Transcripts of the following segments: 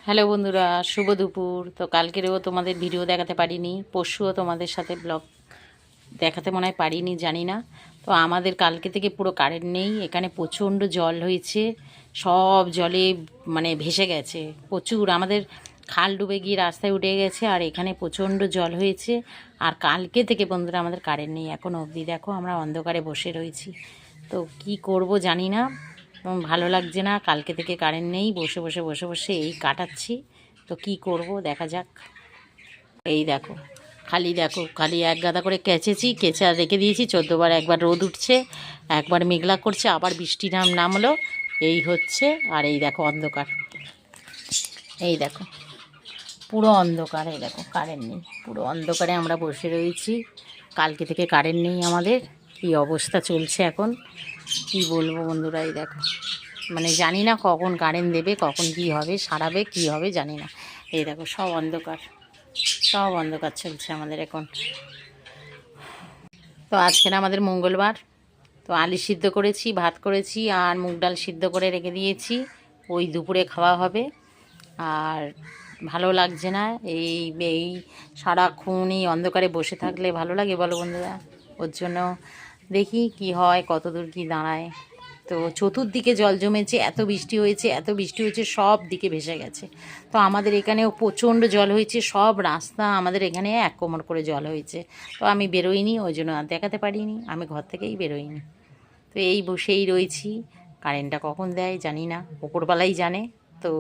Hello বন্ধুরা, শুভ দুপুর। তো কালকেরও তোমাদের ভিডিও দেখাতে পারিনি, পরশুও তোমাদের সাথে ব্লগ দেখাতে মনে হয় পারিনি, জানি না। তো আমাদের কালকে থেকে পুরো কারেন্ট নেই, এখানে প্রচণ্ড জল হয়েছে, সব জলে মানে ভেসে গেছে প্রচুর। আমাদের খাল ডুবে গিয়ে রাস্তায় উঠে গেছে, আর এখানে প্রচণ্ড জল হয়েছে। আর কালকে থেকে বন্ধুরা আমাদের কারেন্ট নেই এখন অবধি। দেখো আমরা অন্ধকারে বসে রয়েছি, তো কি করব জানি না, ভালো লাগছে না। কালকে থেকে কারেন্ট নেই, বসে বসে বসে বসে এই কাটাচ্ছি। তো কি করব দেখা যাক। এই দেখো, খালি এক গাদা করে কেচেছি, কেচে আর রেখে দিয়েছি 14 বার। একবার রোদ উঠছে, একবার মেঘলা করছে, আবার বৃষ্টি নামলো। এই হচ্ছে। আর এই দেখো অন্ধকার, এই দেখো পুরো অন্ধকার। এই দেখো কারেন্ট নেই, পুরো অন্ধকারে আমরা বসে রয়েছি। কালকে থেকে কারেন্ট নেই আমাদের। কি অবস্থা চলছে এখন, কি বলবো বন্ধুরা। এই দেখো, মানে জানি না কখন কারেন্ট দেবে, কখন কি হবে, সারাবে কি হবে জানি না। এই দেখো সব অন্ধকার, সব অন্ধকার চলছে আমাদের এখন। তো আজকে না আমাদের মঙ্গলবার, তো আলু সিদ্ধ করেছি, ভাত করেছি, আর মুগ ডাল সিদ্ধ করে রেখে দিয়েছি, ওই দুপুরে খাওয়া হবে। আর ভালো লাগছে না, এই এই সারাক্ষণ এই অন্ধকারে বসে থাকলে ভালো লাগে বলো বন্ধুরা? ওর জন্য দেখি কি হয়, কত দূর কী দাঁড়ায়। তো চতুর্দিকে জল জমেছে, এত বৃষ্টি হয়েছে, এত বৃষ্টি হয়েছে, সব দিকে ভেসে গেছে। তো আমাদের এখানেও প্রচণ্ড জল হয়েছে, সব রাস্তা আমাদের এখানে 1 কোমর করে জল হয়েছে। তো আমি বেরোইনি, ওই জন্য আর দেখাতে পারিনি, আমি ঘর থেকেই বেরোইনি। তো এই বসেই রয়েছি, কারেন্টটা কখন দেয় জানি না, ওপরবেলাই জানে। তো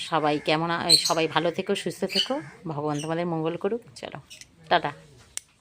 সবাই কেমন, সবাই ভালো থেকো, সুস্থ থেকো, ভগবান তোমাদের মঙ্গল করুক। চলো টাটা।